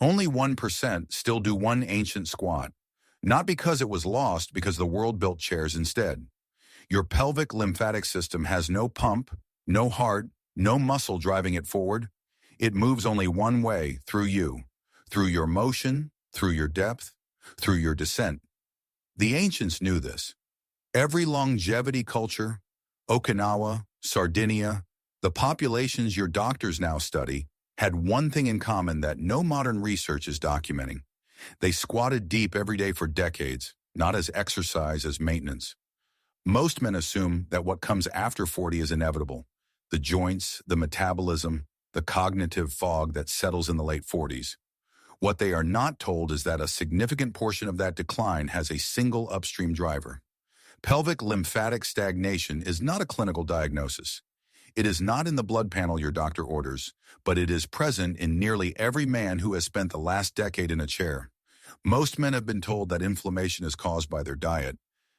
Only 1% still do one ancient squat. Not because it was lost, because the world built chairs instead. Your pelvic lymphatic system has no pump, no heart, no muscle driving it forward. It moves only one way, through you, through your motion, through your depth, through your descent. The ancients knew this. Every longevity culture, Okinawa, Sardinia, the populations your doctors now study, had one thing in common that no modern research is documenting. They squatted deep every day for decades, not as exercise, as maintenance. Most men assume that what comes after 40 is inevitable. The joints, the metabolism, the cognitive fog that settles in the late 40s. What they are not told is that a significant portion of that decline has a single upstream driver. Pelvic lymphatic stagnation is not a clinical diagnosis. It is not in the blood panel your doctor orders, but it is present in nearly every man who has spent the last decade in a chair. Most men have been told that inflammation is caused by their diet,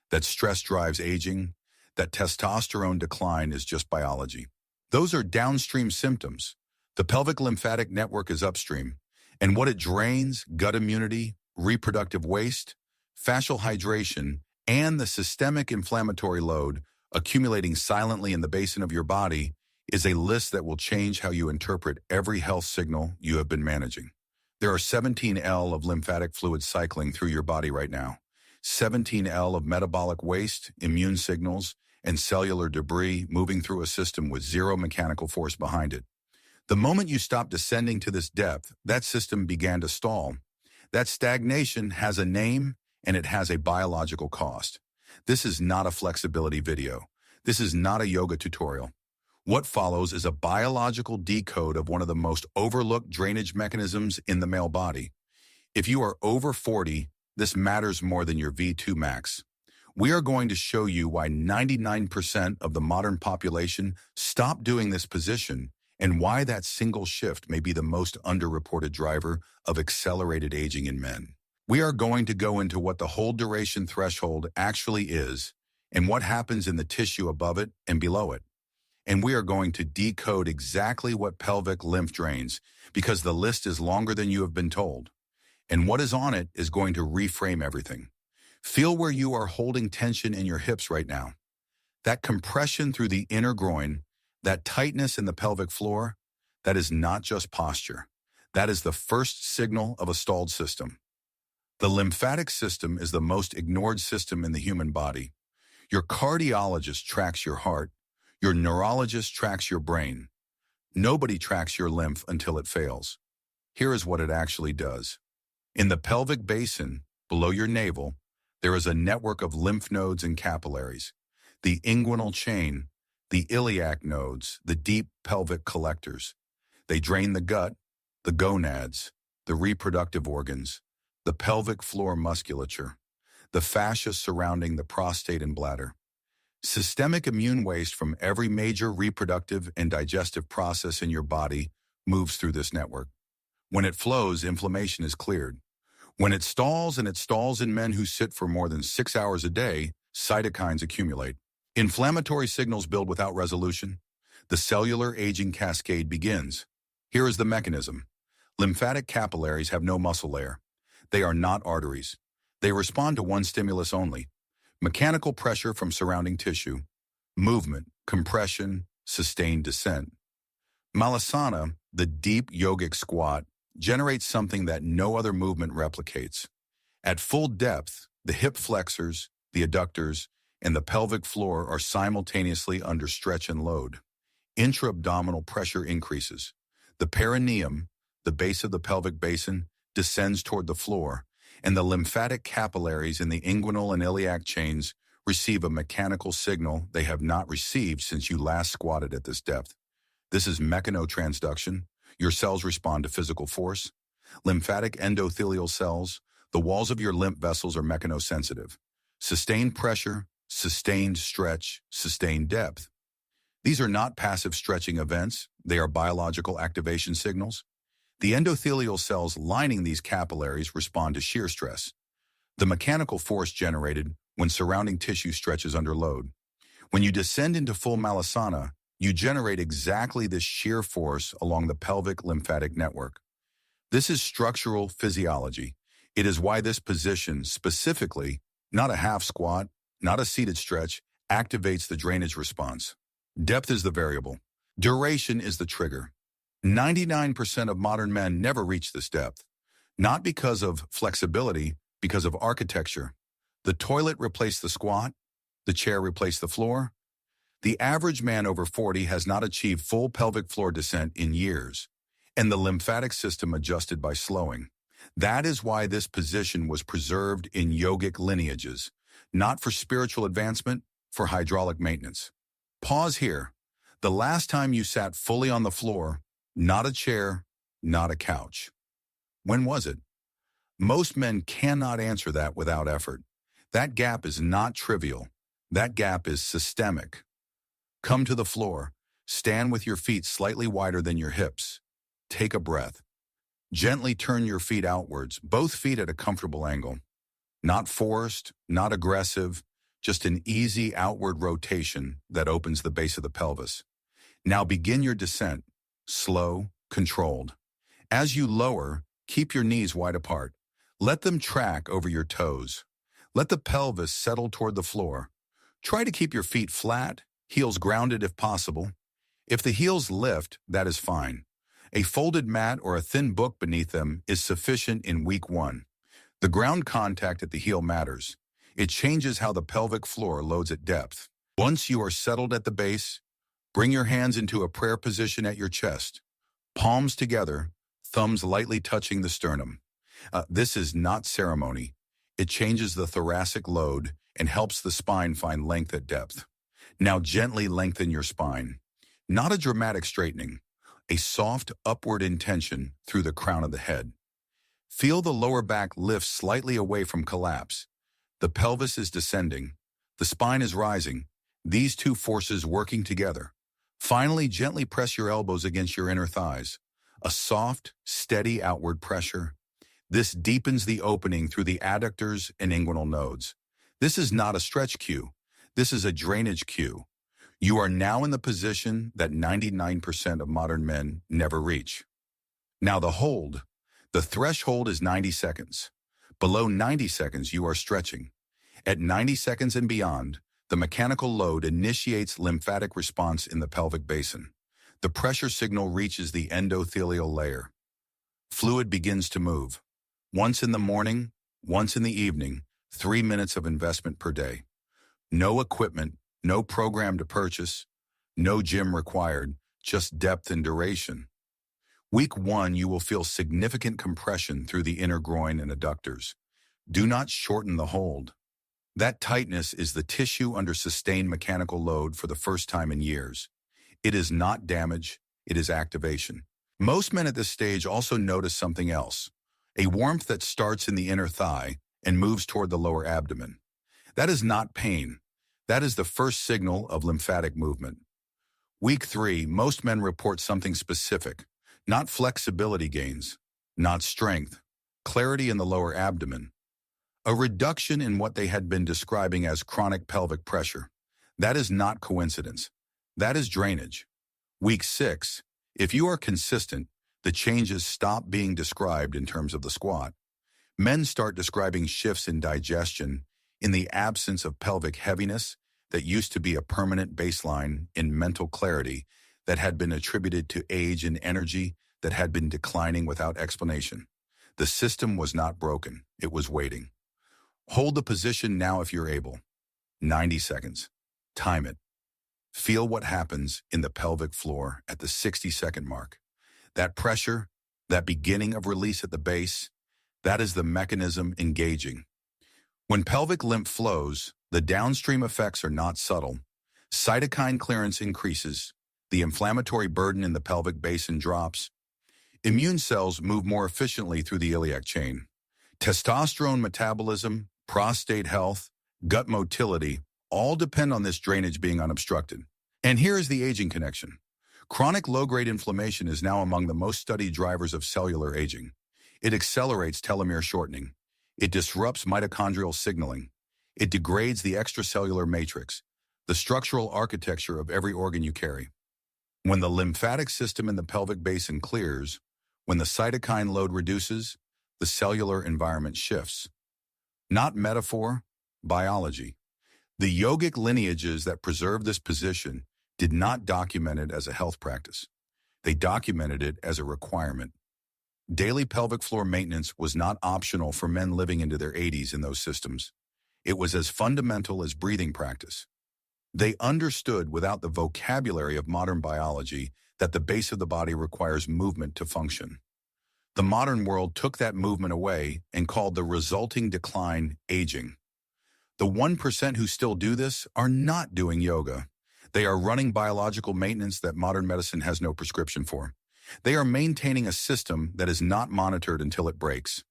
that stress drives aging, that testosterone decline is just biology. Those are downstream symptoms. The pelvic lymphatic network is upstream, and what it drains, gut immunity, reproductive waste, fascial hydration, and the systemic inflammatory load accumulating silently in the basin of your body is a list that will change how you interpret every health signal you have been managing. There are 17L of lymphatic fluid cycling through your body right now, 17L of metabolic waste, immune signals, and cellular debris moving through a system with zero mechanical force behind it. The moment you stop descending to this depth, that system began to stall. That stagnation has a name, and it has a biological cost. This is not a flexibility video. This is not a yoga tutorial. What follows is a biological decode of one of the most overlooked drainage mechanisms in the male body. If you are over 40, this matters more than your V2 max. We are going to show you why 99% of the modern population stop doing this position and why that single shift may be the most underreported driver of accelerated aging in men. We are going to go into what the hold duration threshold actually is and what happens in the tissue above it and below it. And we are going to decode exactly what pelvic lymph drains, because the list is longer than you have been told. And what is on it is going to reframe everything. Feel where you are holding tension in your hips right now. That compression through the inner groin, that tightness in the pelvic floor, that is not just posture. That is the first signal of a stalled system. The lymphatic system is the most ignored system in the human body. Your cardiologist tracks your heart. Your neurologist tracks your brain. Nobody tracks your lymph until it fails. Here is what it actually does. In the pelvic basin, below your navel, there is a network of lymph nodes and capillaries. The inguinal chain, the iliac nodes, the deep pelvic collectors. They drain the gut, the gonads, the reproductive organs, the pelvic floor musculature, the fascia surrounding the prostate and bladder. Systemic immune waste from every major reproductive and digestive process in your body moves through this network. When it flows, inflammation is cleared. When it stalls, and it stalls in men who sit for more than 6 hours a day, cytokines accumulate. Inflammatory signals build without resolution. The cellular aging cascade begins. Here is the mechanism. Lymphatic capillaries have no muscle layer. They are not arteries. They respond to one stimulus only: mechanical pressure from surrounding tissue, movement, compression, sustained descent. Malasana, the deep yogic squat, generates something that no other movement replicates. At full depth, the hip flexors, the adductors, and the pelvic floor are simultaneously under stretch and load. Intra-abdominal pressure increases. The perineum, the base of the pelvic basin, descends toward the floor, and the lymphatic capillaries in the inguinal and iliac chains receive a mechanical signal they have not received since you last squatted at this depth. This is mechanotransduction. Your cells respond to physical force. Lymphatic endothelial cells, the walls of your lymph vessels, are mechanosensitive. Sustained pressure, sustained stretch, sustained depth. These are not passive stretching events. They are biological activation signals. The endothelial cells lining these capillaries respond to shear stress, the mechanical force generated when surrounding tissue stretches under load. When you descend into full Malasana, you generate exactly this shear force along the pelvic lymphatic network. This is structural physiology. It is why this position specifically, not a half squat, not a seated stretch, activates the drainage response. Depth is the variable. Duration is the trigger. 99% of modern men never reach this depth. Not because of flexibility, because of architecture. The toilet replaced the squat. The chair replaced the floor. The average man over 40 has not achieved full pelvic floor descent in years, and the lymphatic system adjusted by slowing. That is why this position was preserved in yogic lineages, not for spiritual advancement, for hydraulic maintenance. Pause here. The last time you sat fully on the floor, not a chair, not a couch. When was it? Most men cannot answer that without effort. That gap is not trivial. That gap is systemic. Come to the floor. Stand with your feet slightly wider than your hips. Take a breath. Gently turn your feet outwards, both feet at a comfortable angle. Not forced, not aggressive, just an easy outward rotation that opens the base of the pelvis. Now begin your descent, slow, controlled. As you lower, keep your knees wide apart. Let them track over your toes. Let the pelvis settle toward the floor. Try to keep your feet flat, heels grounded if possible. If the heels lift, that is fine. A folded mat or a thin book beneath them is sufficient in week 1. The ground contact at the heel matters. It changes how the pelvic floor loads at depth. Once you are settled at the base, bring your hands into a prayer position at your chest. Palms together, thumbs lightly touching the sternum. This is not ceremony. It changes the thoracic load and helps the spine find length at depth. Now gently lengthen your spine. Not a dramatic straightening, a soft upward intention through the crown of the head. Feel the lower back lift slightly away from collapse. The pelvis is descending. The spine is rising. These two forces working together. Finally, gently press your elbows against your inner thighs. A soft, steady outward pressure. This deepens the opening through the adductors and inguinal nodes. This is not a stretch cue. This is a drainage cue. You are now in the position that 99% of modern men never reach. Now the hold. The threshold is 90 seconds. Below 90 seconds, you are stretching. At 90 seconds and beyond, the mechanical load initiates lymphatic response in the pelvic basin. The pressure signal reaches the endothelial layer. Fluid begins to move. Once in the morning, once in the evening, 3 minutes of investment per day. No equipment, no program to purchase, no gym required, just depth and duration. Week 1, you will feel significant compression through the inner groin and adductors. Do not shorten the hold. That tightness is the tissue under sustained mechanical load for the first time in years. It is not damage, it is activation. Most men at this stage also notice something else, a warmth that starts in the inner thigh and moves toward the lower abdomen. That is not pain. That is the first signal of lymphatic movement. Week 3, most men report something specific, not flexibility gains, not strength, clarity in the lower abdomen, a reduction in what they had been describing as chronic pelvic pressure. That is not coincidence. That is drainage. Week 6, if you are consistent, the changes stop being described in terms of the squat. Men start describing shifts in digestion, in the absence of pelvic heaviness that used to be a permanent baseline, in mental clarity that had been attributed to age and energy that had been declining without explanation. The system was not broken. It was waiting. Hold the position now if you're able. 90 seconds. Time it. Feel what happens in the pelvic floor at the 60-second mark. That pressure, that beginning of release at the base, that is the mechanism engaging. When pelvic lymph flows, the downstream effects are not subtle. Cytokine clearance increases. The inflammatory burden in the pelvic basin drops. Immune cells move more efficiently through the iliac chain. Testosterone metabolism, prostate health, gut motility, all depend on this drainage being unobstructed. And here is the aging connection. Chronic low-grade inflammation is now among the most studied drivers of cellular aging. It accelerates telomere shortening. It disrupts mitochondrial signaling. It degrades the extracellular matrix, the structural architecture of every organ you carry. When the lymphatic system in the pelvic basin clears, When the cytokine load reduces, the cellular environment shifts. Not metaphor, biology. The yogic lineages that preserved this position did not document it as a health practice. They documented it as a requirement. Daily pelvic floor maintenance was not optional for men living into their 80s in those systems. It was as fundamental as breathing practice. They understood without the vocabulary of modern biology that the base of the body requires movement to function. The modern world took that movement away and called the resulting decline aging. The 1% who still do this are not doing yoga. They are running biological maintenance that modern medicine has no prescription for. They are maintaining a system that is not monitored until it breaks.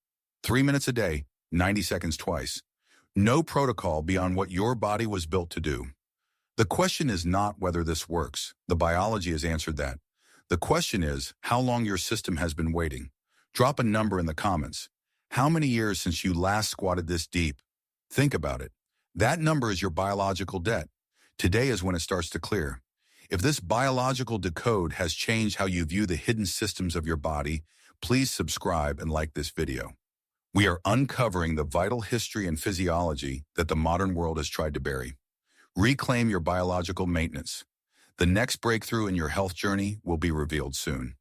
3 minutes a day, 90 seconds twice. No protocol beyond what your body was built to do. The question is not whether this works. The biology has answered that. The question is how long your system has been waiting. Drop a number in the comments. How many years since you last squatted this deep? Think about it. That number is your biological debt. Today is when it starts to clear. If this biological decode has changed how you view the hidden systems of your body, please subscribe and like this video. We are uncovering the vital history and physiology that the modern world has tried to bury. Reclaim your biological maintenance. The next breakthrough in your health journey will be revealed soon.